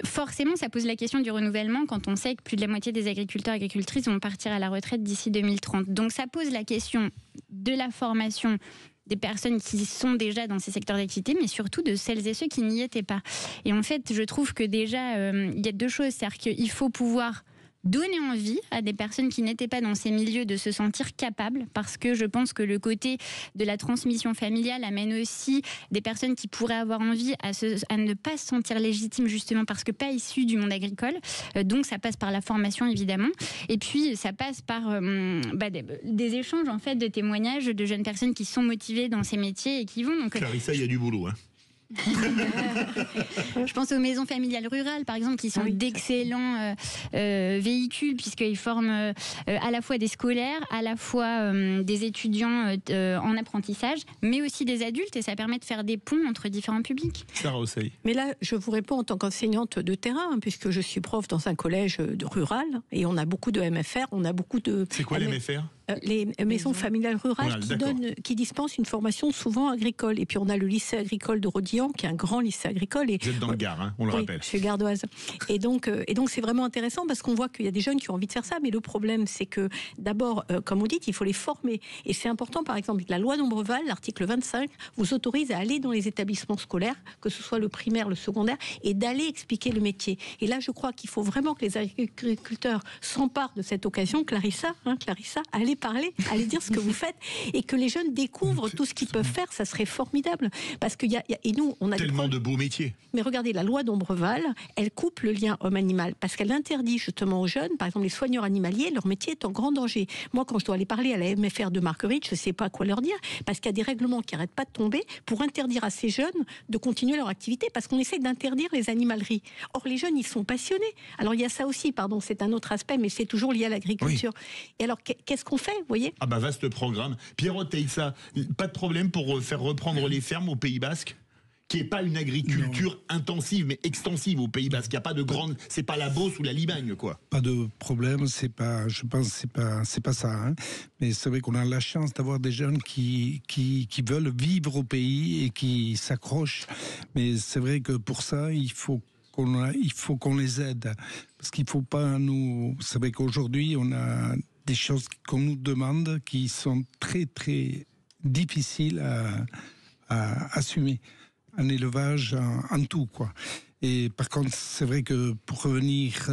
forcément, ça pose la question du renouvellement quand on sait que plus de la moitié des agriculteurs et agricultrices vont partir à la retraite d'ici 2030. Donc ça pose la question de la formation des personnes qui sont déjà dans ces secteurs d'activité, mais surtout de celles et ceux qui n'y étaient pas. Et en fait, je trouve que déjà, il y a deux choses. C'est-à-dire qu'il faut pouvoir donner envie à des personnes qui n'étaient pas dans ces milieux de se sentir capables, parce que je pense que le côté de la transmission familiale amène aussi des personnes qui pourraient avoir envie à ne pas se sentir légitimes, justement parce que pas issues du monde agricole. Donc ça passe par la formation, évidemment, et puis ça passe par des échanges, en fait, de témoignages de jeunes personnes qui sont motivées dans ces métiers et qui vont. Donc, Clarissa, il y a du boulot, Je pense aux maisons familiales rurales, par exemple, qui sont d'excellents véhicules, puisqu'ils forment à la fois des scolaires, à la fois des étudiants en apprentissage, mais aussi des adultes, et ça permet de faire des ponts entre différents publics. Sarah Osei. Mais là, je vous réponds en tant qu'enseignante de terrain, puisque je suis prof dans un collège rural, et on a beaucoup de MFR, on a beaucoup de... C'est quoi les MFR ? Les maisons familiales rurales qui dispensent une formation souvent agricole. Et puis on a le lycée agricole de Rodilhan, qui est un grand lycée agricole. Vous êtes dans le Gard, on le rappelle. Je suis gardoise. Et donc c'est vraiment intéressant parce qu'on voit qu'il y a des jeunes qui ont envie de faire ça. Mais le problème, c'est que d'abord, comme on dit, il faut les former. Et c'est important, par exemple, la loi d'Ombreval, l'article 25, vous autorise à aller dans les établissements scolaires, que ce soit le primaire, le secondaire, et d'aller expliquer le métier. Et là, je crois qu'il faut vraiment que les agriculteurs s'emparent de cette occasion. Clarissa, allez parler, allez dire ce que vous faites, et que les jeunes découvrent tout ce qu'ils peuvent faire, ça serait formidable. Parce que et nous, on a tellement de beaux métiers. Mais regardez, la loi d'Ombreval, elle coupe le lien homme-animal, parce qu'elle interdit justement aux jeunes, par exemple les soigneurs animaliers, leur métier est en grand danger. Moi, quand je dois aller parler à la MFR de Marguerite, je ne sais pas quoi leur dire, parce qu'il y a des règlements qui n'arrêtent pas de tomber pour interdire à ces jeunes de continuer leur activité, parce qu'on essaie d'interdire les animaleries. Or, les jeunes, ils sont passionnés. Alors, il y a ça aussi, pardon, c'est un autre aspect, mais c'est toujours lié à l'agriculture. Oui. Et alors, qu'est-ce qu'on fait, vous voyez ? Ah bah, vaste programme. Pierrot Taïssa, pas de problème pour faire reprendre les fermes au Pays Basque ? Qui n'est pas une agriculture intensive, mais extensive au Pays Basque. Il n'y a pas de grande... C'est pas la Beauce ou la Limagne, quoi. Pas de problème, c'est pas... Je pense que c'est pas ça. Hein. Mais c'est vrai qu'on a la chance d'avoir des jeunes qui veulent vivre au pays et qui s'accrochent. Mais c'est vrai que pour ça, il faut qu'on les aide. Parce qu'il ne faut pas nous... C'est vrai qu'aujourd'hui, on a des choses qu'on nous demande qui sont très, très difficiles à assumer. Un élevage en tout, quoi. Et par contre, c'est vrai que pour revenir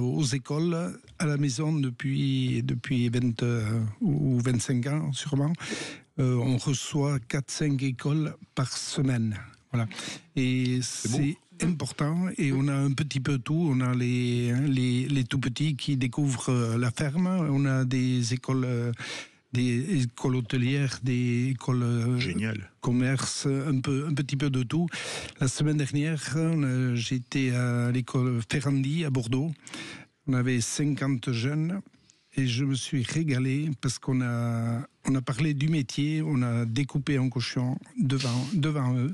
aux écoles, à la maison depuis 20 ou 25 ans sûrement, on reçoit 4-5 écoles par semaine. Voilà. Et c'est important, et on a un petit peu tout. On a les tout petits qui découvrent la ferme, on a des écoles hôtelières, des écoles commerce, un petit peu de tout. La semaine dernière, j'étais à l'école Ferrandi à Bordeaux. On avait 50 jeunes et je me suis régalé parce qu'on a parlé du métier, on a découpé un cochon devant eux.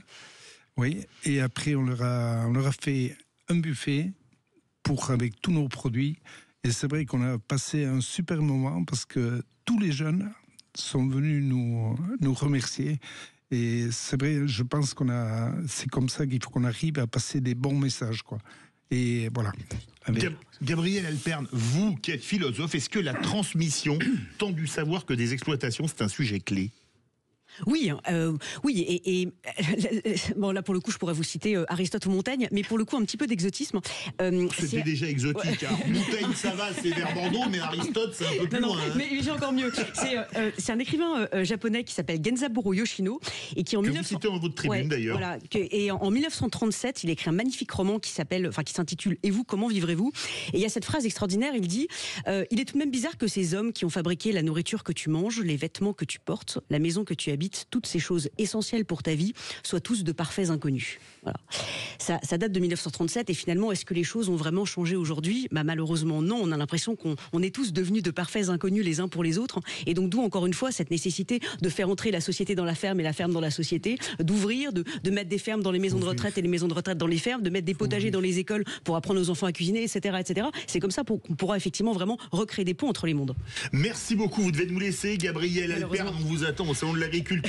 Oui, et après on leur a fait un buffet avec tous nos produits. Et c'est vrai qu'on a passé un super moment parce que tous les jeunes sont venus nous remercier. Et c'est vrai, je pense c'est comme ça qu'il faut qu'on arrive à passer des bons messages, quoi. Et voilà. Gabriel Alperne, vous qui êtes philosophe, est-ce que la transmission tend du savoir que des exploitations, c'est un sujet clé ? Oui, et bon, là pour le coup je pourrais vous citer Aristote ou Montaigne, mais pour le coup un petit peu d'exotisme. C'était déjà exotique. Hein. Montaigne ça va, c'est vers Bordeaux, mais Aristote c'est un peu plus loin. Hein. Mais j'ai encore mieux. C'est un écrivain japonais qui s'appelle Genzaburo Yoshino et qui en vous citez en votre tribune d'ailleurs. Voilà, et en 1937 il écrit un magnifique roman qui s'intitule Et vous, comment vivrez-vous ? Et il y a cette phrase extraordinaire, il dit il est tout de même bizarre que ces hommes qui ont fabriqué la nourriture que tu manges, les vêtements que tu portes, la maison que tu habites, toutes ces choses essentielles pour ta vie, soient tous de parfaits inconnus. Voilà. Ça date de 1937 et finalement, est-ce que les choses ont vraiment changé aujourd'hui ? Malheureusement non, on a l'impression qu'on est tous devenus de parfaits inconnus les uns pour les autres, et donc d'où encore une fois cette nécessité de faire entrer la société dans la ferme et la ferme dans la société, d'ouvrir, de mettre des fermes dans les maisons de retraite et les maisons de retraite dans les fermes, de mettre des potagers dans les écoles pour apprendre aux enfants à cuisiner, etc. etc. C'est comme ça qu'on pourra effectivement vraiment recréer des ponts entre les mondes. Merci beaucoup, vous devez nous laisser, Gabriel Alperne, on vous attend au Salon de l'Agriculture.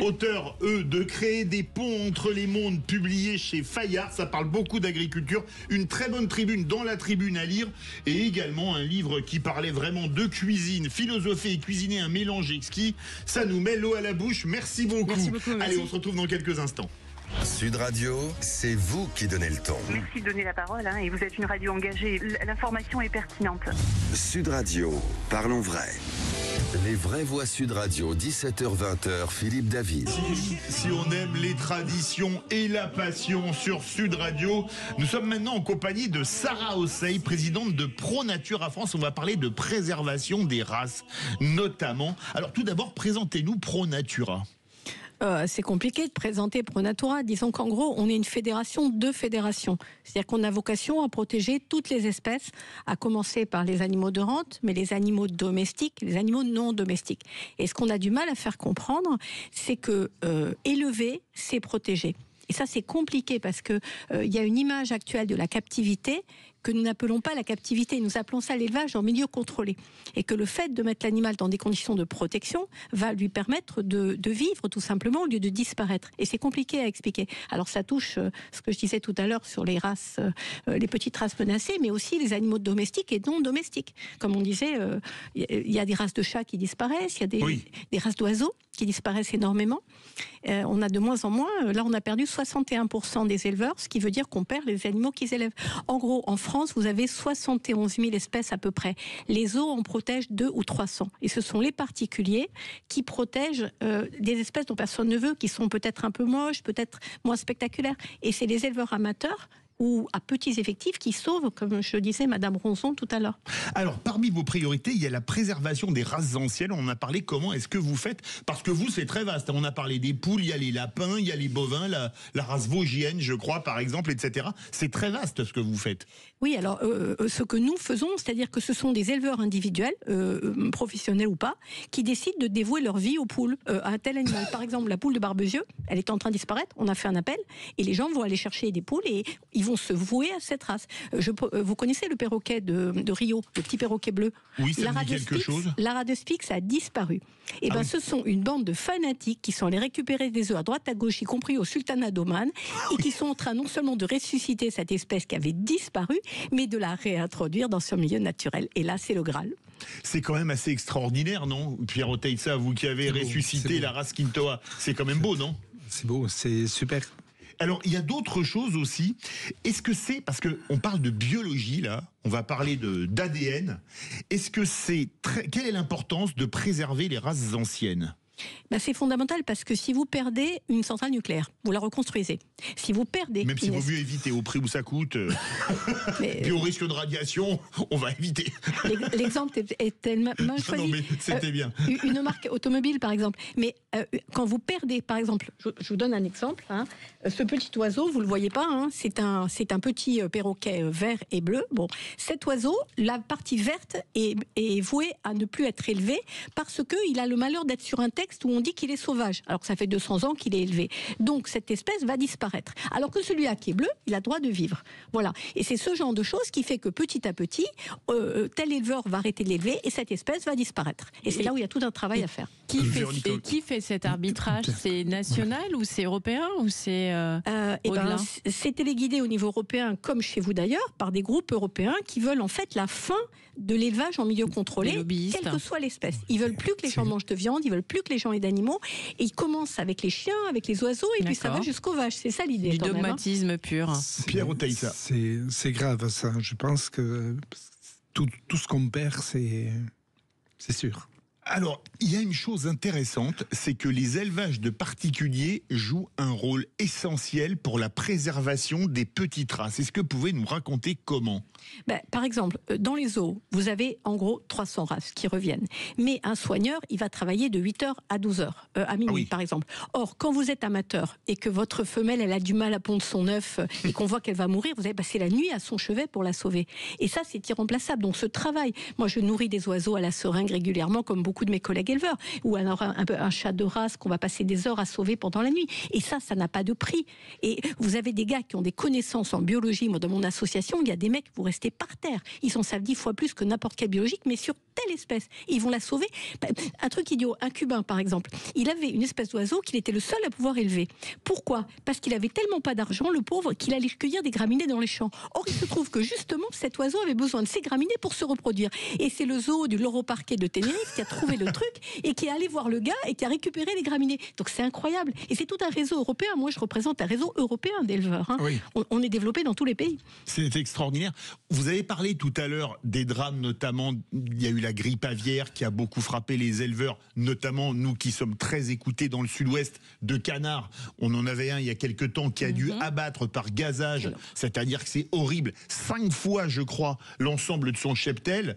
Auteur, de créer des ponts entre les mondes, publié chez Fayard, ça parle beaucoup d'agriculture, une très bonne tribune dans la tribune à lire, et également un livre qui parlait vraiment de cuisine, philosopher et cuisiner un mélange exquis, ça nous met l'eau à la bouche, merci beaucoup. Merci beaucoup, merci. Allez, on se retrouve dans quelques instants. Sud Radio, c'est vous qui donnez le ton. Merci de donner la parole, et vous êtes une radio engagée, l'information est pertinente. Sud Radio, parlons vrai. Les vraies voix Sud Radio, 17h-20h, Philippe David. Si on aime les traditions et la passion sur Sud Radio, nous sommes maintenant en compagnie de Sarah Osseil, présidente de ProNatura France. On va parler de préservation des races, notamment. Alors tout d'abord, présentez-nous ProNatura. C'est compliqué de présenter ProNatura. Disons qu'en gros, on est une fédération de fédérations. C'est-à-dire qu'on a vocation à protéger toutes les espèces, à commencer par les animaux de rente, mais les animaux domestiques, les animaux non domestiques. Et ce qu'on a du mal à faire comprendre, c'est que élever, c'est protéger. Et ça, c'est compliqué parce que y a une image actuelle de la captivité que nous n'appelons pas la captivité, nous appelons ça l'élevage en milieu contrôlé. Et que le fait de mettre l'animal dans des conditions de protection va lui permettre de vivre tout simplement au lieu de disparaître. Et c'est compliqué à expliquer. Alors ça touche ce que je disais tout à l'heure sur les races, les petites races menacées, mais aussi les animaux domestiques et non domestiques. Comme on disait, il y a des races de chats qui disparaissent, il y a des races d'oiseaux qui disparaissent énormément. On a de moins en moins, là on a perdu 61% des éleveurs, ce qui veut dire qu'on perd les animaux qu'ils élèvent. En gros, en France, France, vous avez 71 000 espèces à peu près. Les zoos en protègent 200 ou 300. Et ce sont les particuliers qui protègent des espèces dont personne ne veut, qui sont peut-être un peu moches, peut-être moins spectaculaires. Et c'est les éleveurs amateurs ou à petits effectifs qui sauvent, comme je disais Madame Ronson tout à l'heure. Alors, parmi vos priorités, il y a la préservation des races anciennes. On en a parlé. Comment est-ce que vous faites? Parce que vous, c'est très vaste. On a parlé des poules, il y a les lapins, il y a les bovins, la race vosgienne, je crois, par exemple, etc. C'est très vaste ce que vous faites. Oui, alors ce que nous faisons, c'est-à-dire que ce sont des éleveurs individuels, professionnels ou pas, qui décident de dévouer leur vie aux poules, à un tel animal. Par exemple, la poule de Barbezieux, elle est en train de disparaître, on a fait un appel, et les gens vont aller chercher des poules et ils vont se vouer à cette race. Vous connaissez le perroquet de Rio, le petit perroquet bleu? Oui, ça me dit quelque chose. Lara de Spix a disparu. Et ce sont une bande de fanatiques qui sont allés récupérer des œufs à droite à gauche, y compris au sultanat d'Oman, et qui sont en train non seulement de ressusciter cette espèce qui avait disparu, mais de la réintroduire dans son milieu naturel. Et là, c'est le Graal. C'est quand même assez extraordinaire, non? Pierre Oteissa, vous qui avez ressuscité la race Quintoa, c'est quand même beau, non? C'est beau, c'est super. Alors, il y a d'autres choses aussi. Est-ce que c'est, parce qu'on parle de biologie, là, on va parler d'ADN, est-ce que quelle est l'importance de préserver les races anciennes? C'est fondamental parce que si vous perdez une centrale nucléaire, vous la reconstruisez. Si vous perdez... Même s'il vaut mieux éviter au prix où ça coûte, puis au risque de radiation, on va éviter. L'exemple est tellement choisi. Non, mais c'était bien. Une marque automobile, par exemple. Mais quand vous perdez, par exemple, je vous donne un exemple. Ce petit oiseau, vous ne le voyez pas, c'est un petit perroquet vert et bleu. Bon, cet oiseau, la partie verte est vouée à ne plus être élevée parce qu'il a le malheur d'être sur un texte où on dit qu'il est sauvage, alors que ça fait 200 ans qu'il est élevé. Donc cette espèce va disparaître. Alors que celui-là qui est bleu, il a le droit de vivre. Voilà. Et c'est ce genre de choses qui fait que petit à petit, tel éleveur va arrêter de l'élever et cette espèce va disparaître. Et c'est là où il y a tout un travail à faire. Qui fait cet arbitrage? C'est national ou c'est européen ou c'est c'est téléguidé au niveau européen, comme chez vous d'ailleurs, par des groupes européens qui veulent en fait la fin de l'élevage en milieu contrôlé, quelle que soit l'espèce. Ils veulent plus que les gens mangent de viande, ils veulent plus que les gens aient d'animaux. Et ils commencent avec les chiens, avec les oiseaux, et puis ça va jusqu'aux vaches. C'est ça l'idée. Du dogmatisme pur. Pierre Oteissa. C'est grave ça. Je pense que tout ce qu'on perd, c'est sûr. Alors, il y a une chose intéressante, c'est que les élevages de particuliers jouent un rôle essentiel pour la préservation des petites races. Est-ce que vous pouvez nous raconter comment? Par exemple, dans les zoos, vous avez en gros 300 races qui reviennent. Mais un soigneur, il va travailler de 8h à 12h, à minuit par exemple. Or, quand vous êtes amateur et que votre femelle, elle a du mal à pondre son œuf et qu'on voit qu'elle va mourir, vous allez passer la nuit à son chevet pour la sauver. Et ça, c'est irremplaçable. Donc ce travail, moi je nourris des oiseaux à la seringue régulièrement, comme beaucoup de mes collègues éleveurs, ou alors un chat de race qu'on va passer des heures à sauver pendant la nuit. Et ça n'a pas de prix. Et vous avez des gars qui ont des connaissances en biologie. Moi, dans mon association, il y a des mecs, vous restez par terre. Ils en savent 10 fois plus que n'importe quel biologique, mais sur telle espèce. Et ils vont la sauver. Un truc idiot, un cubain par exemple, il avait une espèce d'oiseau qu'il était le seul à pouvoir élever. Pourquoi? Parce qu'il avait tellement pas d'argent, le pauvre, qu'il allait cueillir des graminées dans les champs. Or, il se trouve que justement, cet oiseau avait besoin de ces graminées pour se reproduire. Et c'est le zoo du Loro Parquet de Tenerife qui a trouvé le truc et qui est allé voir le gars et qui a récupéré les graminées. Donc c'est incroyable. Et c'est tout un réseau européen. Moi, je représente un réseau européen d'éleveurs. Oui. On est développé dans tous les pays. C'est extraordinaire. Vous avez parlé tout à l'heure des drames, notamment, il y a eu la grippe aviaire qui a beaucoup frappé les éleveurs, notamment nous qui sommes très écoutés dans le sud-ouest de canards. On en avait un il y a quelques temps qui a dû abattre par gazage, c'est-à-dire que c'est horrible. 5 fois, je crois, l'ensemble de son cheptel.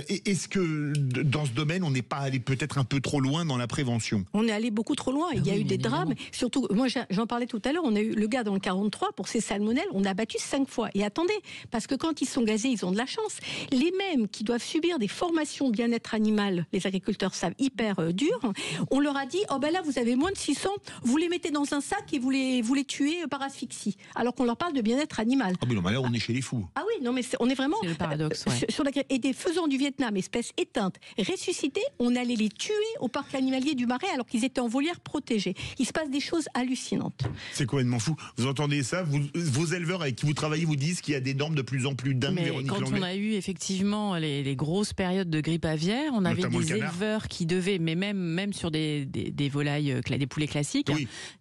Est-ce que dans ce domaine, on n'est pas allé peut-être un peu trop loin dans la prévention? On est allé beaucoup trop loin. Il y a eu des drames. Surtout, moi j'en parlais tout à l'heure, on a eu le gars dans le 43 pour ses salmonelles, on a abattu 5 fois. Et attendez, parce que quand ils sont gazés, ils ont de la chance. Les mêmes qui doivent subir des formations bien-être animal, les agriculteurs savent, hyper dures, on leur a dit, oh ben là vous avez moins de 600, vous les mettez dans un sac et vous les tuez par asphyxie. Alors qu'on leur parle de bien-être animal. Ah mais non, mais là on est chez les fous. Ah oui, non mais on est vraiment... C'est le paradoxe, sur et des faisans du Vietnam, espèces éteintes, ressuscitées, on allait les tuer au parc animalier du Marais alors qu'ils étaient en volière protégée. Il se passe des choses hallucinantes. C'est complètement fou. Vous entendez ça? Vos éleveurs avec qui vous travaillez vous disent qu'il y a des normes de plus en plus dingues, Véronique Langlais. Quand on a eu effectivement les grosses périodes de grippe aviaire, on avait des éleveurs qui devaient, mais même sur des volailles, des poulets classiques,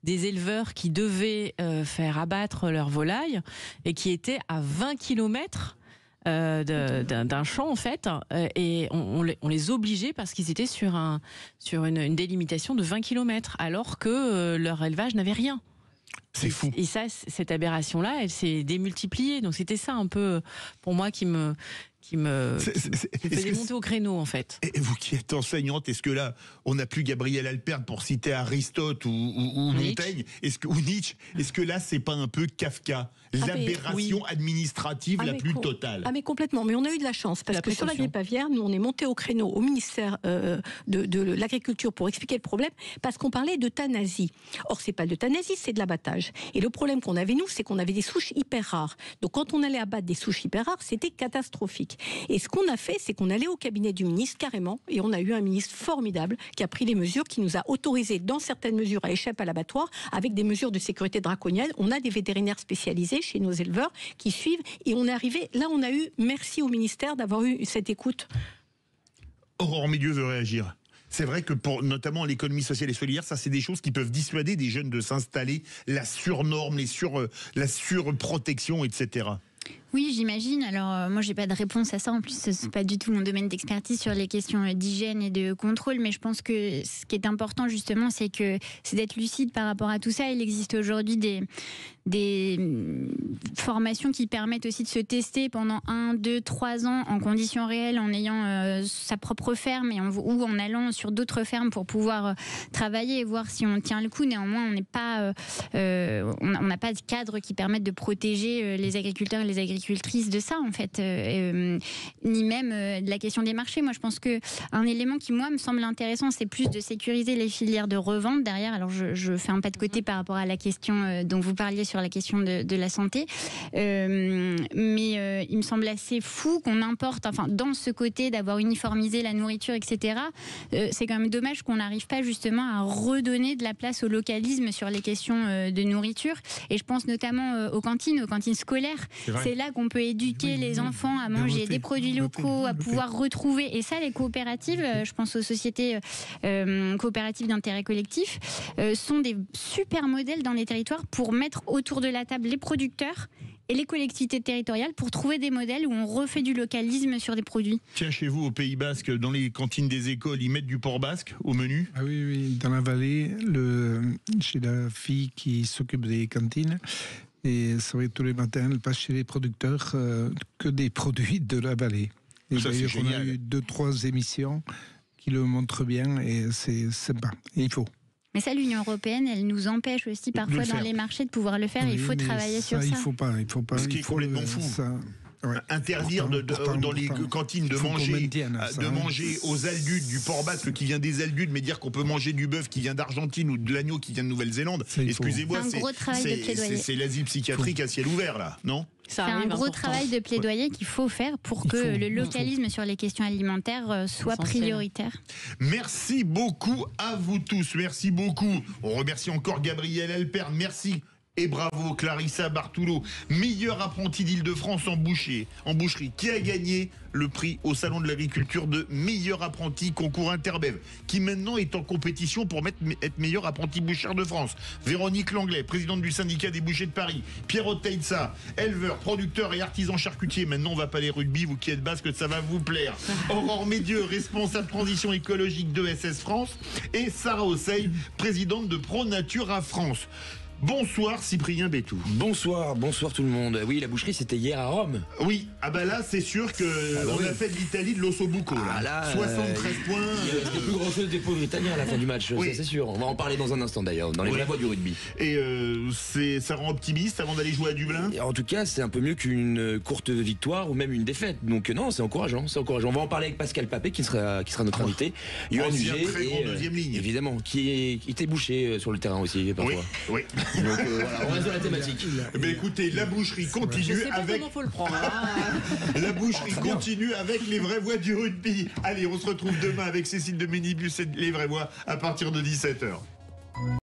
des éleveurs qui devaient faire abattre leurs volailles et qui étaient à 20 km d'un champ en fait, et on les obligeait parce qu'ils étaient sur une délimitation de 20 km alors que leur élevage n'avait rien. C'est fou. Et ça, cette aberration-là, elle s'est démultipliée. Donc c'était ça un peu pour moi qui me faisait monter au créneau en fait. Et vous qui êtes enseignante, est-ce que là, on n'a plus Gabriel Alpert pour citer Aristote ou Montaigne, ou Nietzsche, est-ce que là, c'est pas un peu Kafka, l'aberration administrative la plus totale? Ah mais complètement, mais on a eu de la chance, parce que sur la grippe aviaire, nous on est monté au créneau au ministère de l'Agriculture pour expliquer le problème, parce qu'on parlait d'euthanasie. Or c'est pas de l'euthanasie, c'est de l'abattage. Et le problème qu'on avait nous, c'est qu'on avait des souches hyper rares. Donc quand on allait abattre des souches hyper rares, c'était catastrophique. Et ce qu'on a fait, c'est qu'on allait au cabinet du ministre carrément, et on a eu un ministre formidable qui a pris les mesures, qui nous a autorisé dans certaines mesures à échapper à l'abattoir, avec des mesures de sécurité draconiennes. On a des vétérinaires spécialisés chez nos éleveurs qui suivent, et on est arrivé, là on a eu, merci au ministère d'avoir eu cette écoute. Aurore Médieux veut réagir. C'est vrai que pour notamment l'économie sociale et solidaire, ça c'est des choses qui peuvent dissuader des jeunes de s'installer, la surnorme, la surprotection, etc. Oui, j'imagine. Alors, moi, j'ai pas de réponse à ça. En plus, c'est pas du tout mon domaine d'expertise sur les questions d'hygiène et de contrôle. Mais je pense que ce qui est important, justement, c'est d'être lucide par rapport à tout ça. Il existe aujourd'hui des formations qui permettent aussi de se tester pendant 1, 2, 3 ans en conditions réelles, en ayant sa propre ferme ou en allant sur d'autres fermes pour pouvoir travailler et voir si on tient le coup. Néanmoins, on n'est pas, on n'a pas de cadre qui permette de protéger les agriculteurs et les agricultrices de ça, en fait, ni même de la question des marchés. Moi, je pense qu'un élément qui, moi, me semble intéressant, c'est plus de sécuriser les filières de revente derrière. Alors, je fais un pas de côté par rapport à la question dont vous parliez sur la question de la santé, mais il me semble assez fou qu'on importe, enfin, dans ce côté d'avoir uniformisé la nourriture, etc., c'est quand même dommage qu'on n'arrive pas justement à redonner de la place au localisme sur les questions de nourriture. Et je pense notamment aux cantines scolaires. C'est là qu'on peut éduquer les enfants à manger des produits locaux, à pouvoir retrouver. Et ça, les coopératives, je pense aux sociétés coopératives d'intérêt collectif, sont des super modèles dans les territoires pour mettre autour de la table les producteurs et les collectivités territoriales pour trouver des modèles où on refait du localisme sur des produits. Tiens, chez vous, au Pays Basque, dans les cantines des écoles, ils mettent du porc basque au menu? Ah oui, dans la vallée, chez la fille qui s'occupe des cantines. Et c'est vrai, tous les matins, elle passe chez les producteurs que des produits de la vallée. Et ça, d'ailleurs, c'est on a eu 2-3 émissions qui le montrent bien, et c'est sympa. Et il faut. Mais ça, l'Union européenne, elle nous empêche aussi parfois dans les marchés de pouvoir le faire. Oui, il faut travailler sur ça. Il faut pas. Ce qui est complètement fou. Ouais. Interdire dans les cantines de manger aux aldudes du porc basque qui vient des aldudes, mais dire qu'on peut manger du bœuf qui vient d'Argentine ou de l'agneau qui vient de Nouvelle-Zélande, excusez-moi, c'est l'asile psychiatrique à ciel ouvert là, non? C'est un gros travail de plaidoyer qu'il faut faire pour que le localisme sur les questions alimentaires soit prioritaire. Merci beaucoup à vous tous, merci beaucoup. On remercie encore Gabriel Alpert, merci. Et bravo Clarissa Bartoulot, meilleure apprentie d'Île-de-France en boucherie, qui a gagné le prix au Salon de l'Agriculture de meilleur apprenti concours Interbev, qui maintenant est en compétition pour être meilleur apprenti bouchère de France. Véronique Langlais, présidente du syndicat des bouchers de Paris. Pierre Oteitsa, éleveur, producteur et artisan charcutier. Maintenant on va parler rugby, vous qui êtes basque, ça va vous plaire. Aurore Médieux, responsable transition écologique de SS France. Et Sarah Osseil, présidente de Pro Natura France. Bonsoir Cyprien Bétou. Bonsoir tout le monde. Oui, la boucherie c'était hier à Rome. Oui, ah bah là c'est sûr que on a fait de l'Italie de l'ossobuco. Là. 73 points. Il reste plus grand chose des pauvres Italiens à la fin du match, oui. Ça c'est sûr. On va en parler dans un instant d'ailleurs, dans les vraies voies du rugby. Et ça rend optimiste avant d'aller jouer à Dublin. Et en tout cas, c'est un peu mieux qu'une courte victoire ou même une défaite. Donc non, c'est encourageant, On va en parler avec Pascal Papé qui sera notre invité. Yoann Huget, très grand deuxième ligne. Évidemment, qui était bouché sur le terrain aussi parfois. Oui. Donc voilà, on reste dans la thématique. Mais écoutez, la boucherie continue avec. Comment faut le prendre. La boucherie continue avec les vraies voix du rugby. Allez, on se retrouve demain avec Cécile de Ménibus et les vraies voix à partir de 17h.